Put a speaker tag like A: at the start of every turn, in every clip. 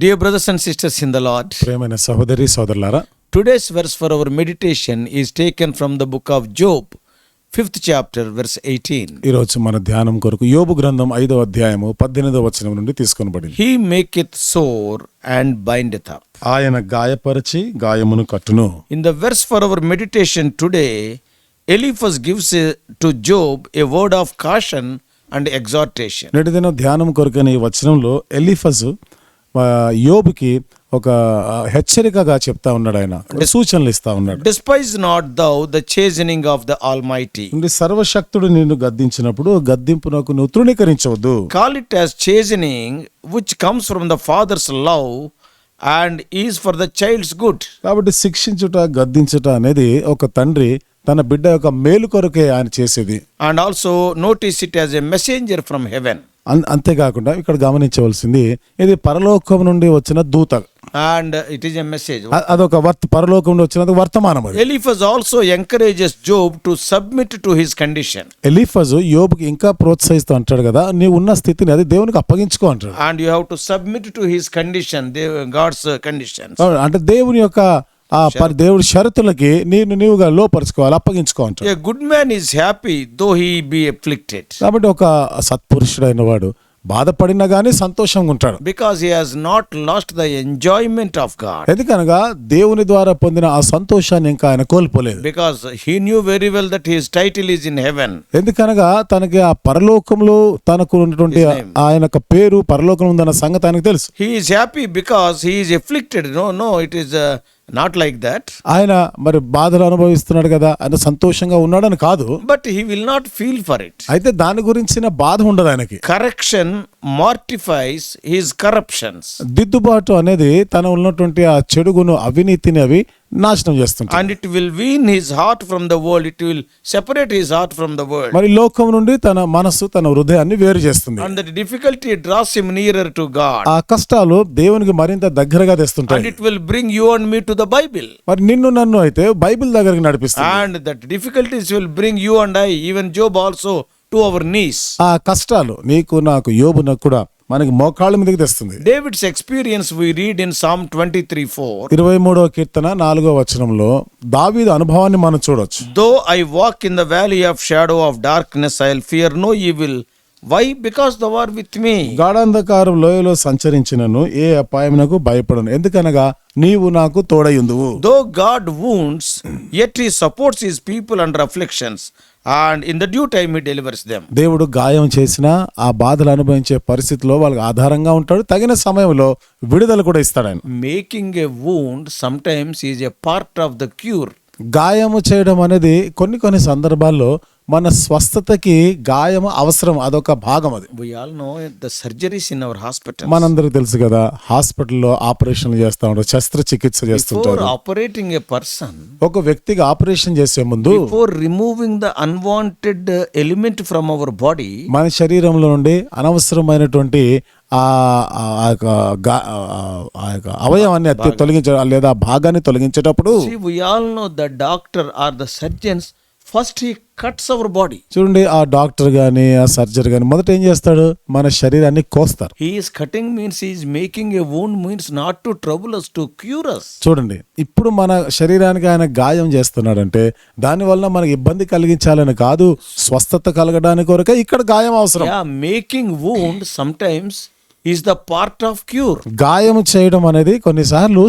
A: Dear brothers and sisters in the Lord,
B: ప్రియమైన సహోదరి సోదరులారా,
A: today's verse for our meditation is taken from the book of Job, 5th chapter, verse 18.
B: ఈరోజు మన ధ్యానం కొరకు యోబు గ్రంథం 5వ అధ్యాయము 18వ వచనం నుండి తీసుకొనబడింది.
A: He maketh sore and bindeth up.
B: ఆయన గాయపరిచి గాయమును కట్టును.
A: In the verse for our meditation today, Eliphaz gives to Job a word of caution and exhortation.
B: నేటి దినం ధ్యానం కొరకని ఈ వచనంలో ఎలీఫజు యోబుకి ఒక హెచ్చరికగా చెప్తా ఉన్నాడు. ఆయన సూచనలు ఇస్తా ఉన్నాడు.
A: Despise not thou the chastening of the Almighty.
B: సర్వశక్తుడు నిన్ను గద్దించినప్పుడు గద్దింపునకు నువ్వు తృణీకరించవద్దు.
A: Call it as chastening which comes from the father's love and is for the child's good.
B: కాబట్టి శిక్షించుట గద్దించుట అనేది ఒక తండ్రి తన బిడ్డ యొక్క మేలు కొరకే ఆయన చేసేది.
A: And also notice it as a messenger from heaven.
B: అంతేకాకుండా ఇక్కడ గమనించవలసింది, ఇది పరలోకం నుండి వచ్చిన దూత.
A: And it is a message.
B: అదొక పరలోకం నుండి వచ్చిన వర్తమానం.
A: Eliphaz also encourages Job to submit to his condition.
B: Eliphaz యోబుకి ఇంకా ప్రోత్సహిస్తూ అంటాడు కదా, నీవు ఉన్న స్థితిని అది దేవునికి అప్పగించుకో అంటాడు.
A: And you have to submit to his condition, God's conditions.
B: అంటే దేవుని యొక్క దేవుడి షరతులకి నీవుగా లోపరుచుకోవాలి, అప్పగించుకో అంటాడు.
A: A good man is happy though he be afflicted.
B: కాబట్టి ఒక సత్పురుషుడైన వాడు బాధపడినా గానీ సంతోషంగా ఉంటాడు.
A: Because he has not lost the enjoyment of God.
B: ఎందుకనగా దేవుని ద్వారా పొందిన ఆ సంతోషాన్ని ఇంకా ఆయన కోల్పోలేదు.
A: Because he knew very well that his title is in heaven.
B: ఎందుకనగా తనకి ఆ పరలోకంలో తనకు ఉన్నటువంటి ఆయన యొక్క పేరు పరలోకం ఉందన్న సంగతి ఆయనకు తెలుసు.
A: He is happy because he is afflicted. No, it is not like that.
B: ఆయన మరి బాధలు అనుభవిస్తున్నాడు కదా, ఆయన సంతోషంగా ఉన్నాడని కాదు.
A: But he will not feel for it.
B: అయితే దాని గురించిన బాధ ఉండదు ఆయనకి.
A: Correction mortifies his corruptions.
B: దిద్దుబాటు అనేది తన ఉన్నటువంటి ఆ చెడుగును అవినీతిని అవి నాశనం చేస్తుంటాయి.
A: And it will wean his heart from the world. It will separate his heart from the world.
B: మరి లోకం నుండి తన మనస్సు తన హృదయాన్ని వేరు చేస్తుంది.
A: And the difficulty draws him nearer to God.
B: ఆ కష్టాలు దేవునికి మరింత దగ్గరగా తెస్తుంటాయి.
A: And it will bring you and me to the Bible.
B: మరి నిన్ను నన్ను అయితే బైబిల్ దగ్గరికి నడిపిస్తుంది.
A: And that difficulties will bring you and I, even Job also, to our knees.
B: ఆ కష్టాలు నీకు నాకు యోబునకు కూడా మనకి మోకాళ్ళ మీదకి తెస్తుంది.
A: David's experience we read in Psalm 23:4.
B: 23వ కీర్తన 4వ వచనంలో దావీదు అనుభవాన్ని మనం చూడొచ్చు.
A: Though I walk in the valley of shadow of darkness, I'll fear no evil. Why? Because thou art with me.
B: గాఢాంధకారం లోయలో సంచరించినను ఏ అపాయమునకు భయపడను, ఎందుకనగా నీవు నాకు తోడయుందువు.
A: Though God wounds, yet he supports his people under afflictions, and in the due time he delivers them.
B: దేవుడు గాయం చేసినా ఆ బాధలు అనుభవించే పరిస్థితిలో వాళ్ళకి ఆధారంగా ఉంటాడు, తగిన సమయంలో విడుదల కూడా ఇస్తాడు ఆయన.
A: Making a wound sometimes is a part of the cure.
B: గాయము చేయడం అనేది కొన్ని సందర్భాల్లో మన స్వస్థతకి గాయం అవసరం, అదొక భాగం. అది
A: We all know the surgeries in our hospitals.
B: మనందరికి తెలుసు కదా, హాస్పిటల్లో ఆపరేషన్లు చేస్తా ఉంటారు, శస్త్రచికిత్స చేస్తుంటారు.
A: Before operating a person,
B: ఒక వ్యక్తికి ఆపరేషన్ చేసే ముందు,
A: before removing the unwanted element from our body,
B: మన శరీరంలో నుండి అనవసరమైనటువంటి ఆ అవయవాన్ని తొలగించడం లేదా భాగాన్ని తొలగించేటప్పుడు,
A: see, we all know the doctor or the surgeons, first he cuts our body.
B: చూడండి, ఆ డాక్టర్ గాని ఆ సర్జరీ గాని మొదట ఏం చేస్తాడు, మన శరీరాన్ని కోస్తారు.
A: He is cutting means he is making a wound, means not to trouble us, to cure us.
B: చూడండి, ఇప్పుడు మన శరీరానికి ఆయన గాయం చేస్తున్నాడంటే దాని వల్ల మనకి ఇబ్బంది కలిగించాలని కాదు, స్వస్థత కలగడానికి కొరకే ఇక్కడ గాయం అవసరం.
A: Yeah, making wound sometimes is the part of cure.
B: గాయం చేయడం అనేది కొన్నిసార్లు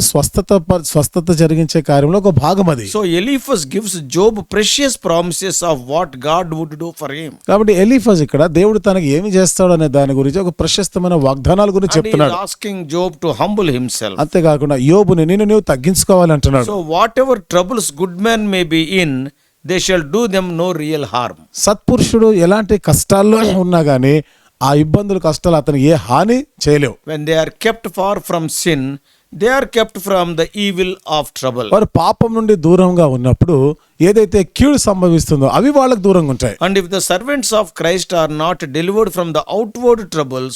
B: స్వస్థత జరిగించే కార్యంలో ఒక భాగం అది.
A: So Eliphaz gives Job precious promises of what God would do for him.
B: కాబట్టి ఎలీఫజ్ ఇక్కడ దేవుడు తనకి ఏమి చేస్తాడు అనే దాని గురించి ఒక ప్రశస్తమైన వాగ్దానాల గురించి చెప్తున్నాడు.
A: And he is asking Job to humble himself.
B: అంతేకాకుండా యోబుని నీవు తగ్గించుకోవాలి అంటున్నాడు.
A: So whatever troubles good man may be in, they shall do them no real harm.
B: సత్పురుషుడు ఎలాంటి కష్టాల్లో ఉన్నా గానీ ఆ ఇబ్బందులు కష్టాలు అతను ఏ హాని చేయలేవు.
A: When they are kept far from sin, they are kept from the evil of trouble.
B: వారు పాపం నుండి దూరంగా ఉన్నప్పుడు ఏదైతే కీడు సంభవిస్తుందో అవి వాళ్ళకు దూరంగా ఉంటాయి.
A: And if the servants of Christ are not delivered from the outward troubles,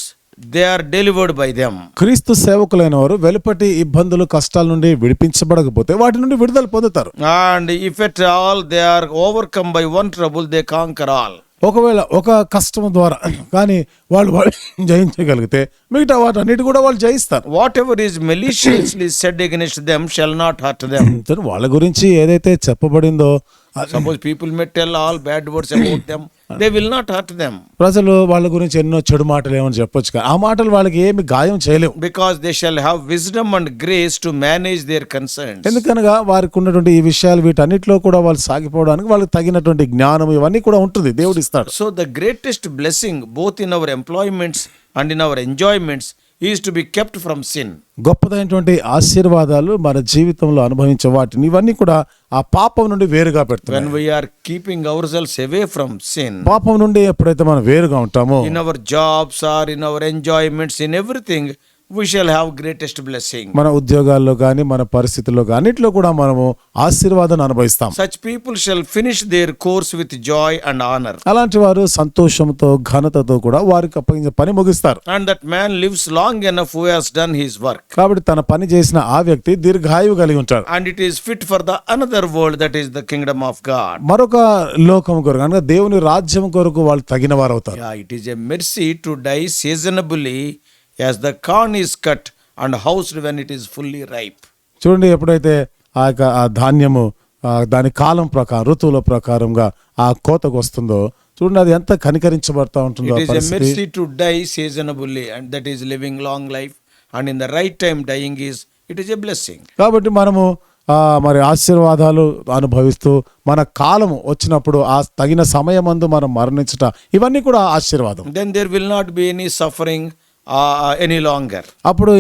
A: they are delivered by them.
B: క్రీస్తు సేవకులైన వారు వెలుపటి ఇబ్బందులు కష్టాల నుండి విడిపించబడకపోతే వాటి నుండి విడుదల పొందుతారు.
A: And if at all they are overcome by one trouble, they conquer all.
B: ఒకవేళ ఒక కష్టం ద్వారా కానీ వాళ్ళు జయించగలిగితే మిగతా వాటన్నిటి కూడా వాళ్ళు జయిస్తారు.
A: Whatever is maliciously said against them shall not hurt them.
B: సరే, వాళ్ళ గురించి ఏదైతే చెప్పబడిందో
A: Suppose people may tell all bad words about them, they will not hurt them.
B: ప్రజలు వాళ్ళ గురించి ఎన్నో చెడు మాటలు ఏమని చెప్పొచ్చు, కానీ ఆ మాటలు వాళ్ళకి ఏమి గాయం చేయలేవు.
A: Because they shall have wisdom and grace to manage their concerns.
B: ఎందుకనగా వారికి ఉన్నటువంటి ఈ విషయాలు వీటన్నిటిలో కూడా వాళ్ళు సాగిపోవడానికి వాళ్ళకి తగినటువంటి జ్ఞానం ఇవన్నీ కూడా ఉంటుంది, దేవుడు ఇస్తాడు.
A: So the greatest blessing both in our employments and in our enjoyments is to be kept from sin.
B: గొప్పదైనటువంటి ఆశీర్వాదాలు మన జీవితంలో అనుభవించే వాటిని ఇవన్నీ కూడా ఆ పాపం నుండి వేరుగా పెడుతుంది.
A: When we are keeping ourselves away from sin,
B: పాపం నుండి ఎప్పుడైతే మనం వేరుగా ఉంటామో,
A: in our jobs or in our enjoyments, in everything, we shall have greatest blessing.
B: మన ఉద్యోగాల్లో కానీ మన పరిస్థితుల్లో కానీ అన్నిట్లో కూడా మనము ఆశీర్వాదాన్ని అనుభవిస్తాం.
A: Such people shall finish their course with joy and honor.
B: అలాంటి వారు సంతోషంతో ఘనతతో కూడా వారికి అప్పగించిన పని ముగిస్తారు.
A: And that man lives long enough who has done his work.
B: కాబట్టి తన పని చేసిన ఆ వ్యక్తి దీర్ఘాయువు కలిగి ఉంటాడు.
A: And it is fit for the another world, that is the kingdom of God.
B: మరొక లోకం కొరకు అనగా దేవుని రాజ్యం కొరకు వాళ్ళు తగిన వారు అవుతారు.
A: Yeah, it is a mercy to die seasonably as the corn is cut and housed when it is fully ripe.
B: చూడండి, ఎప్పుడైతే ఆ ధాన్యము దాని కాలం ప్రకారం ఋతువుల ప్రకారంగా ఆ కోతకు వస్తుందో చూడండి, అది ఎంత కనికరించబడతా ఉంటుందో.
A: It is a mercy to die seasonably, and that is living long life, and in the right time dying it is a blessing.
B: కాబట్టి మనము మరి ఆశీర్వాదాలు అనుభవిస్తూ మన కాలం వచ్చినప్పుడు ఆ తగిన సమయమందు మనం మరణించుట ఇవన్నీ కూడా ఆశీర్వాదం.
A: Then there will not be any suffering any longer.
B: అప్పుడు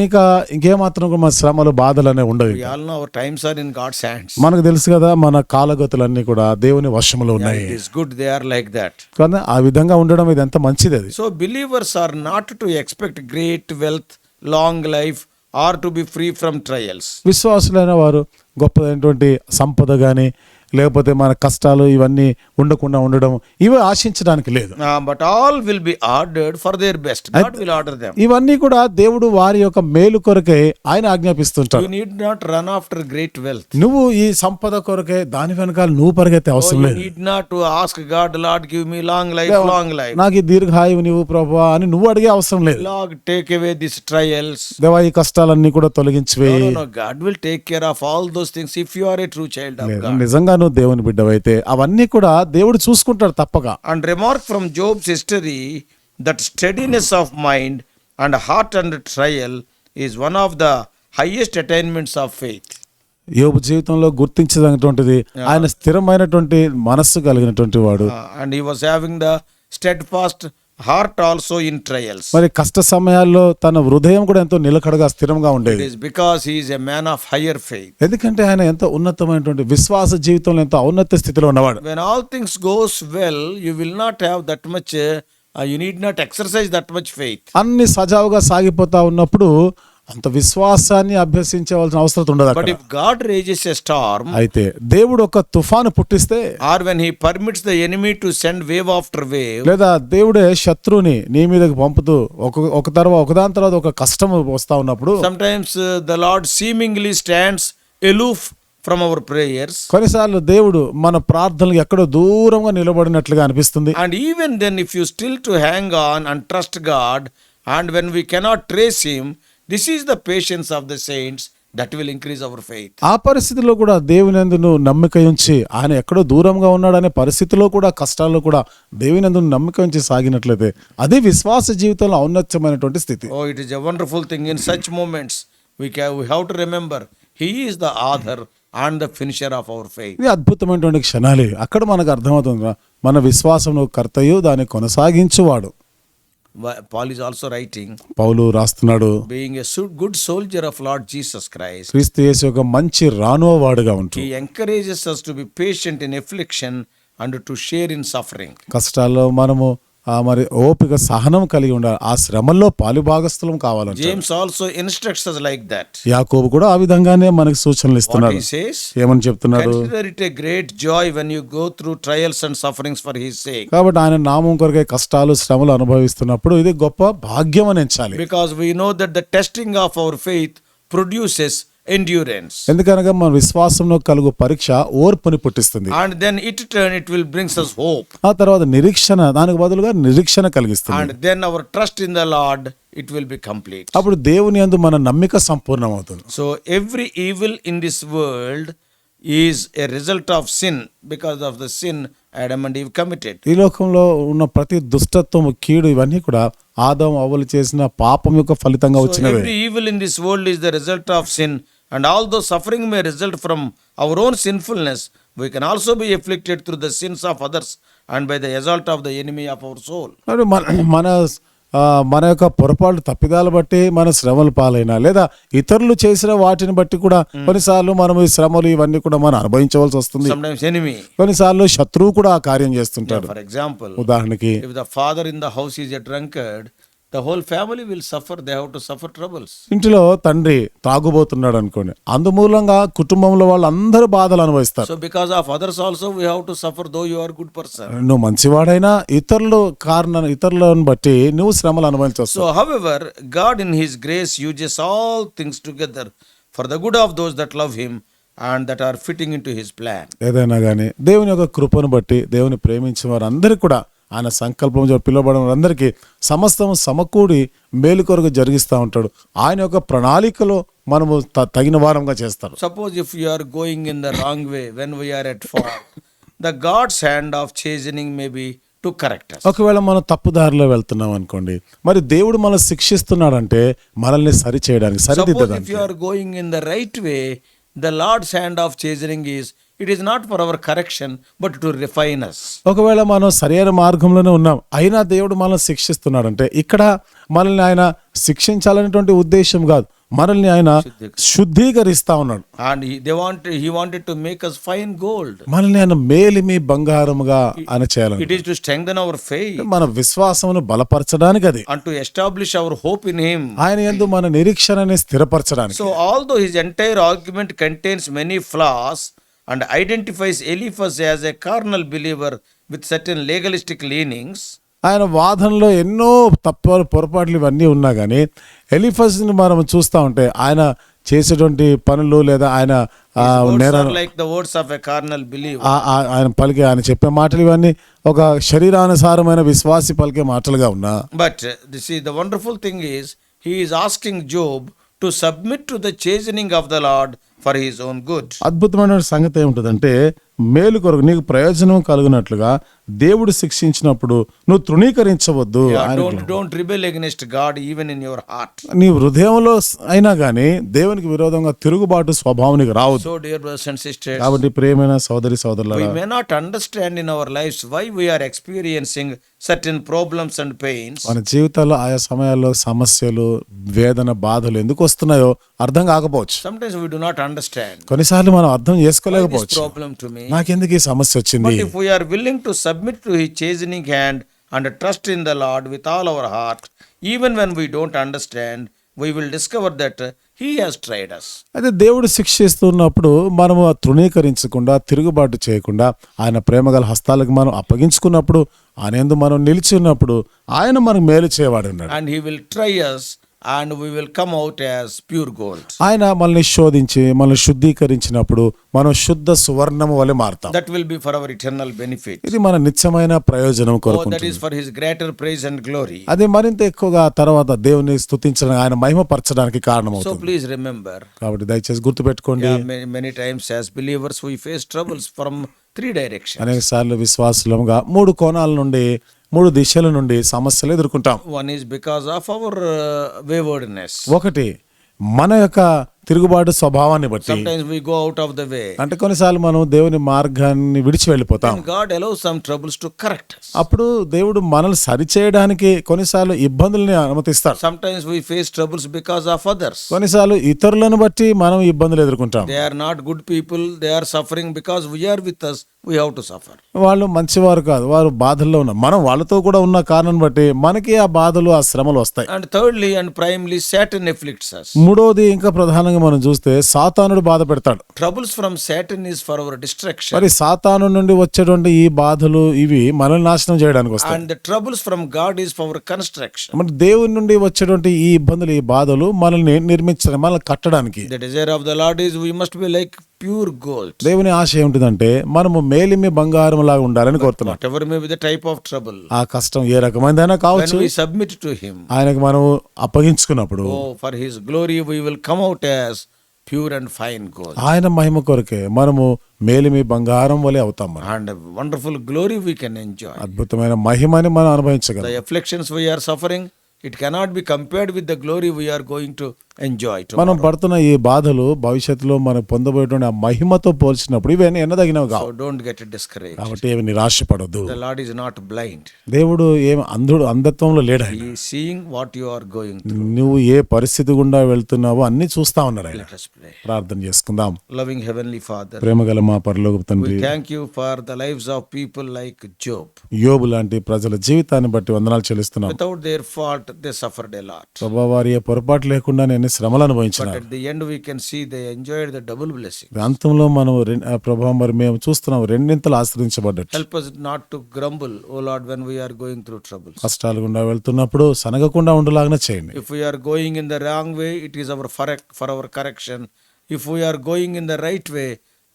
B: ఇంకేమాత్రం కూడా మన శ్రమలు బాధలు అనేవి ఉండవు.
A: We all know our times are in God's hands.
B: మనకు తెలుసు కదా, మన కాలగతులన్నీ కూడా దేవుని వశంలో ఉన్నాయి.
A: It is good they are like that.
B: కానీ ఆ విధంగా ఉండడం ఇది ఎంత మంచిది అది.
A: So believers are not to expect great wealth, long life, or to be free from trials.
B: విశ్వాసులైన వారు గొప్పదైనటువంటి సంపద గాని లేకపోతే మన కష్టాలు ఇవన్నీ ఉండకుండా ఉండడం ఇవి ఆశించడానికి లేదు.
A: But all will be ordered for their best. God will order them.
B: ఇవన్నీ కూడా దేవుడు వారి యొక్క మేలు కొరకే ఆయన ఆజ్ఞాపిస్తుంటాడు.
A: You need not run after great wealth.
B: నువ్వు ఈ సంపద కొరకే దాని వెనకాల నువ్వు పరిగెత్తే అవసరం
A: You
B: లేదు.
A: need not to ask God, Lord, give me long life, long life.
B: నాకు ఈ దీర్ఘాయువు నీవు ప్రభువా అని నువ్వు అడిగే అవసరం లేదు.
A: Lord, take away these trials.
B: దేవా ఈ కష్టాలన్నీ కూడా తొలగించివేయి.
A: No, God will take care of all those things if you are a true child of God.
B: నిజంగా నువ్వు దేవుని బిడ్డవైతే అవన్నీ కూడా దేవుడు చూసుకుంటాడు తప్పక.
A: And remark from Job's history that steadiness of mind and heart under trial is one of the highest attainments of faith.
B: యోబు జీవితంలో గుర్తించదగినటువంటిది ఆయన స్థిరమైనటువంటి మనస్సు కలిగినటువంటి వాడు.
A: And he was having the steadfast heart also in trials.
B: మరి కష్ట సమయాల్లో తన హృదయం కూడా ఎంతో నిలకడగా స్థిరంగా
A: It
B: ఉండేది.
A: is because he is a man of higher faith.
B: ఎందుకంటే ఆయన ఎంతో ఉన్నతమైనటువంటి విశ్వాస జీవితంలో ఎంతో ఔన్నత్య స్థితిలో ఉన్నవాడు.
A: When all things goes well, you will not have that much you need not exercise that much faith.
B: అన్ని సజావుగా సాగిపోతా ఉన్నప్పుడు అంత విశ్వాసాన్ని అభ్యసించవలసిన అవసరం ఉండదు
A: But
B: అక్కడ.
A: if God raises a storm,
B: అయితే దేవుడు ఒక తుఫాను పుట్టిస్తే
A: or when he permits the enemy to send wave after wave,
B: లేదా దేవుడే శత్రువుని నీ మీదకి పంపుతూ ఒకదాని తర్వాత ఒక కష్టం వస్తా ఉన్నప్పుడు
A: sometimes the Lord seemingly stands aloof from our prayers.
B: కొన్నిసార్లు దేవుడు మన ప్రార్థనలకు ఎక్కడో దూరంగా నిలబడినట్లుగా అనిపిస్తుంది.
A: And even then, if you still to hang on and trust God, and when we cannot trace him, this is the patience of the saints that will increase our faith.
B: ఆ పరిస్థితిలో కూడా దేవునియందు నువ్వు నమ్మిక ఉంచి ఆయన ఎక్కడో దూరంగా ఉన్నాడనే పరిస్థితిలో కూడా కష్టాల్లో కూడా దేవునియందు నమ్మిక ఉంచి సాగినట్లయితే అది విశ్వాస జీవితంలో ఔన్నత్యమైనటువంటి స్థితి.
A: Oh, it is a wonderful thing. In such moments, we have to remember he is the author and the finisher of our faith.
B: ఇది అద్భుతమైనటువంటి క్షణాలు. అక్కడ మనకు అర్థమవుతుంది మన విశ్వాసంలో కర్తయు దాన్ని కొనసాగించువాడు.
A: Paul is also writing,
B: పౌలు రాస్తున్నాడు,
A: being a good soldier of Lord Jesus Christ,
B: క్రీస్తు యేసు ఒక మంచి రానువాడుగా ఉంటూ
A: he encourages us to be patient in affliction and to share in suffering.
B: కష్టాల్లో మనము మరి ఓపిక సహనం కలిగి ఉండాలి, ఆ శ్రమల్లో పాలుభాగస్థులం కావాలంటే.
A: James also instructs us like that.
B: యాకోబు కూడా ఆ విధంగానే మనకి సూచనలు
A: What
B: ఇస్తున్నాడు.
A: he says,
B: ఏమని చెప్తున్నాడు?
A: consider it a great joy when you go through trials and sufferings for his sake.
B: కాబట్టి ఆయన నామం కొరకే కష్టాలు శ్రమలు అనుభవిస్తున్నప్పుడు ఇది గొప్ప భాగ్యం అని ఎంచాలి.
A: Because we know that the testing of our faith produces endurance.
B: ఎందుకనగా మన విశ్వాసంలో కలుగు పరీక్ష ఓర్పుని పుట్టిస్తుంది.
A: And then it will brings us hope.
B: ఆ తర్వాత నిరీక్షణ, దానికి బదులుగా నిరీక్షణ కలిగిస్తుంది.
A: And then our trust in the Lord, it will be complete.
B: అప్పుడు దేవుని యందు మన నమ్మిక సంపూర్ణమవుతుంది.
A: So every evil in this world is a result of sin, because of the sin Adam and Eve committed.
B: ఈ లోకంలో ఉన్న ప్రతి దుష్టత్వం, కీడు ఇవన్నీ కూడా ఆదాము అవ్వలు చేసిన పాపం యొక్క ఫలితంగా
A: So
B: వచ్చినవే.
A: every evil in this world is the result of sin, and although suffering may result from our own sinfulness, we can also be afflicted through the sins of others and by the assault of the enemy of our soul.
B: మరి మన యొక్క పొరపాటు తప్పిదాలు బట్టి మన శ్రమలు పాలైనా లేదా ఇతరులు చేసిన వాటిని బట్టి కూడా కొన్నిసార్లు మనం ఈ శ్రమలు ఇవన్నీ కూడా మనం అనుభవించవలసి వస్తుంది.
A: Sometimes enemy.
B: కొన్నిసార్లు శత్రువు కూడా ఆ కార్యం చేస్తుంటాడు.
A: For example,
B: ఉదాహరణకి
A: if the father in the house is a drunkard, the whole family will suffer. They have to suffer troubles.
B: ఇంటిలో తండ్రి తాగుబోతున్నాడు అనుకోండి, అందుమూలంగా కుటుంబంలో వాళ్ళందరూ బాధలు అనుభవిస్తారు.
A: So because of others also we have to suffer, though you are good person.
B: నువ్వు మంచివాడైనా ఇతరులను బట్టి నువ్వు శ్రమలు అనుభవించవచ్చు.
A: So however, God in his grace uses all things together for the good of those that love him and that are fitting into his plan.
B: ఏదైనా కానీ దేవుని యొక్క కృపను బట్టి దేవుని ప్రేమించిన వారందరికీ కూడా ఆయన సంకల్పం పిలువబడిన వారందరికీ సమస్తం సమకూడి మేలు కొరకు జరిగిస్తూ ఉంటాడు. ఆయన యొక్క ప్రణాళికలో మనము తగిన వారంగా చేస్తారు.
A: Suppose if you are going in the wrong way when we are at fault, the God's hand of chastening may be to correct us.
B: ఒకవేళ మనం తప్పుదారిలో వెళ్తున్నాం అనుకోండి, మరి దేవుడు మనల్ని శిక్షిస్తున్నాడంటే మనల్ని సరి చేయడానికి,
A: Suppose if
B: సరిదిద్దడానికి.
A: you are going in the right way, the Lord's hand of chastening it is not for our correction but to refine us.
B: ఒకవేళ మనం సరైన మార్గంలోనే ఉన్నాం, అయినా దేవుడు మనల్ని శిక్షిస్తున్నాడంటే ఇక్కడ మనల్ని ఆయన శిక్షించాలనేటువంటి ఉద్దేశం కాదు, మనల్ని ఆయన శుద్ధీకరిస్తా ఉన్నాడు.
A: And he wanted to make us fine gold.
B: మనల్ని ఆయన మేలిమి బంగారముగా ఆయన చేయాలని,
A: It is to strengthen our faith
B: మన విశ్వాసమును బలపరచడానికి, అది
A: and to establish our hope in him.
B: ఆయన యందు మన నిరీక్షణని స్థిరపరచడానికి.
A: So although his entire argument contains many flaws and identifies Eliphaz as a carnal believer with certain legalistic leanings,
B: ఆయన వాదనలో ఎన్నో పొరపాట్లు ఇవన్నీ ఉన్నా కానీ ఎలీఫజుని మనం చూస్తూ ఉంటే ఆయన చేసేటువంటి పనులు లేదా ఆయన
A: words are like the words of a carnal believer.
B: ఆయన చెప్పే మాటలు ఇవన్నీ ఒక శరీరానుసారమైన విశ్వాసి పలికే మాటలుగా ఉన్నా,
A: But the wonderful thing is, he is asking Job to submit to the chastening of the Lord for his own good.
B: అద్భుతమైన సంగతి ఏముంటుందంటే, మేలు కొరకు నీకు ప్రయోజనం కలుగునట్లుగా దేవుడు శిక్షించినప్పుడు నువ్వు తృణీకరించవద్దు.
A: Don't rebel against God even in your heart.
B: నీ హృదయంలో అయినా గానీ దేవునికి విరోధంగా తిరుగుబాటు స్వభావం నీకు రావద్దు.
A: So dear brothers and sisters,
B: కాబట్టి ప్రియమైన సోదరి
A: we
B: సోదరులారా,
A: may not understand in our lives why we are experiencing certain problems and pains.
B: మన జీవితాల్లో ఆయా సమయాల్లో సమస్యలు, వేదన, బాధలు ఎందుకు వస్తున్నాయో అర్థం కాకపోవచ్చు.
A: Sometimes we do not understand.
B: కొన్నిసార్లు మనం అర్థం
A: Why this
B: చేసుకోలేకపోవచ్చు.
A: problem to me?
B: నాకెందుకు ఈ సమస్య వచ్చింది?
A: But if we are willing to submit to his chastening hand and trust in the Lord with all our heart, even when we don't understand, we will discover that he has tried us.
B: అయితే దేవుడు శిక్షిస్తున్నప్పుడు మనము తృణీకరించకుండా, తిరుగుబాటు చేయకుండా ఆయన ప్రేమగల హస్తాలకు మనం అప్పగించుకున్నప్పుడు, ఆయన యందు మనం నిలిచి ఉన్నప్పుడు ఆయన మనకు మేలు చేయవాడు ఉన్నాడు.
A: And he will try us and we will come out as pure gold.
B: ఆయన మనల్ని శోధించి మనల్ని శుద్ధీకరించినప్పుడు మనం శుద్ధ సువర్ణము వలె మారుతాం.
A: That will be for our eternal benefit.
B: ఇది మన నిత్యమైన ప్రయోజనం
A: Oh,
B: కొరకు
A: that is for his greater praise and glory.
B: అది మరింత ఎక్కువగా తర్వాత దేవుని స్తుతించడం, ఆయన మహిమపరచడానికి
A: So
B: కారణమవుతుంది.
A: please remember,
B: కాబట్టి దయచేసి గుర్తుపెట్టుకోండి,
A: many times as believers we face troubles from 3 directions.
B: అనేక సార్లు విశ్వాసులుగా 3 కోణాల నుండి, 3 దిశల నుండి సమస్యలు ఎదుర్కొంటాం.
A: One is because of our waywardness.
B: ఒకటి మన యొక్క తిరుగుబాటు స్వభావాన్ని బట్టి,
A: Sometimes we go out of the way.
B: అంటే కొన్నిసార్లు మనం దేవుని మార్గాన్ని విడిచి వెళ్ళిపోతాం.
A: And God allows some troubles to correct us.
B: అప్పుడు దేవుడు మనల్ని సరిచేయడానికి కొన్నిసార్లు ఇబ్బందుల్ని అనుమతిస్తాడు.
A: Sometimes we face troubles because of others.
B: కొన్నిసార్లు ఇతరులను బట్టి మనం ఇబ్బందులు ఎదుర్కొంటాం.
A: They are not good people. They are suffering because we are with us. We have to suffer.
B: వాళ్ళు మంచివారు కాదు, వారు బాధల్లో ఉన్నారు, మనం వాళ్ళతో కూడా ఉన్న కారణం బట్టి మనకి ఆ బాధలు, ఆ శ్రమలు వస్తాయి.
A: And thirdly and primarily, Satan afflicts us.
B: మూడోది ఇంకా ప్రధానంగా ముఖ్యంగా మనం చూస్తే సాతానుడు బాధ పెడతాడు.
A: Troubles from Satan is for our destruction.
B: మరి సాతాను నుండి వచ్చేటువంటి ఈ బాధలు ఇవి మనల్ని నాశనం చేయడానికి వస్తాయి.
A: And the troubles from God is for our construction.
B: మరి దేవుని నుండి వచ్చేటువంటి ఈ ఇబ్బందులు ఈ బాధలు మనల్ని నిర్మించడం మనల్ని కట్టడానికి.
A: The desire of the Lord is we must be like pure gold.
B: దేవుని ఆశ ఏమిటిదంటే మనము మేలిమి బంగారం లాగా ఉండాలని కోరుతున్నాం.
A: Whatever may be the type of trouble,
B: ఆ కష్టం ఏ రకమైనదైనా కావచ్చు,
A: when we submit to Him,
B: ఆయనకు మనం అప్పగించుకున్నప్పుడు
A: oh, for His glory we will come out as pure and fine gold.
B: ఆయన మహిమ కొరకే మనము మేలిమి బంగారం వలె అవుతాం. మనం
A: And a wonderful glory we can enjoy.
B: అద్భుతమైన మహిమని మనం అనుభవించగలం.
A: The afflictions we are suffering, it cannot be compared with the glory we are going to enjoy tomorrow.
B: మనం పడుతున్న ఈ బాధలు భవిష్యత్తులో మనం పొందబోయేటువంటి ఆ మహిమతో పోల్చినప్పుడు ఇవన్నీ ఎన్నదగినవి కావు.
A: So don't get discouraged.
B: కాబట్టి ఏమి నిరాశపడొద్దు.
A: The Lord is not blind.
B: దేవుడు ఏమి అంధత్వంలో లేడు. ఆయన
A: He is seeing what you are going through.
B: నువ్వు ఏ పరిస్థితి గుండా వెళ్తున్నావో అన్ని చూస్తా ఉన్నారు ఆయన.
A: Let us pray.
B: ప్రార్థన చేసుకుందాం.
A: Loving Heavenly Father,
B: ప్రేమగల మా పరలోకపు తండ్రి,
A: we thank you for the lives of people like Job.
B: యోబు లాంటి ప్రజల జీవితాన్ని బట్టి వందనాలు చెల్లిస్తున్నాం.
A: Without their fault, they suffered a lot.
B: ప్రభా వారి ఏ పొరపాటు లేకుండా నేను శ్రమలు
A: But
B: అనుభవించినారు.
A: at the end, we can see they enjoyed the double blessing.
B: అంతంలో మనం ప్రభా మరి మేము చూస్తున్నాం రెండింతలు ఆశ్రయించబడ్డట్టు.
A: Help us not to grumble, O Lord, when we are going through troubles.
B: కష్టాలు గుండా వెళ్తున్నప్పుడు సనగకుండా ఉండలాగానే చేయండి.
A: If we are going in the wrong way, it is for our correction. If we are going in the right way,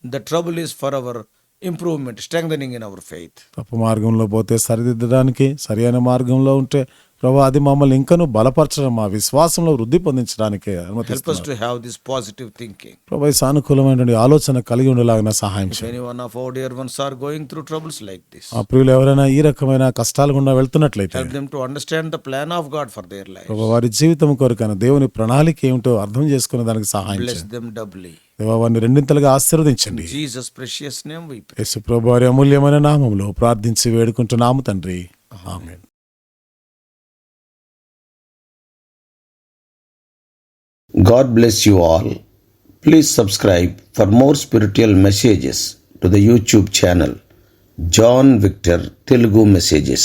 A: the trouble is for our improvement, strengthening in our faith.
B: తప్పు మార్గంలో పోతే సరిదిద్దడానికి, సరి అయిన మార్గంలో ఉంటే ప్రభా అది మమ్మల్ని ఇంకనూ బలపరచడం, మా విశ్వాసంలో వృద్ధి పొందించడానికి
A: Help us
B: అనుమతిస్తున్నారు.
A: to have this positive thinking.
B: ప్రభా ఈ సానుకూలమైనటువంటి ఆలోచన కలిగి ఉండేలాగా సహాయం
A: If
B: చేయండి.
A: any one of our dear ones are going through troubles like this,
B: ఆ ప్రియులు ఎవరైనా ఈ రకమైన కష్టాలు గుండా వెళ్తున్నట్లయితే
A: help them to understand the plan of God for their lives.
B: ప్రభా వారి జీవితం కొరకైన దేవుని ప్రణాళిక ఏమిటో అర్థం చేసుకునే దానికి సహాయం
A: Bless
B: చేయండి.
A: them doubly.
B: దేవా వారిని రెండింతలుగా ఆశీర్వదించండి.
A: In Jesus' precious name we pray.
B: యేసు ప్రభు వారి అమూల్యమైన నామములో ప్రార్థించి వేడుకుంటున్నాము తండ్రి. ఆమేన్.
A: God bless you all. Please subscribe for more spiritual messages to the YouTube channel John Victor Telugu Messages.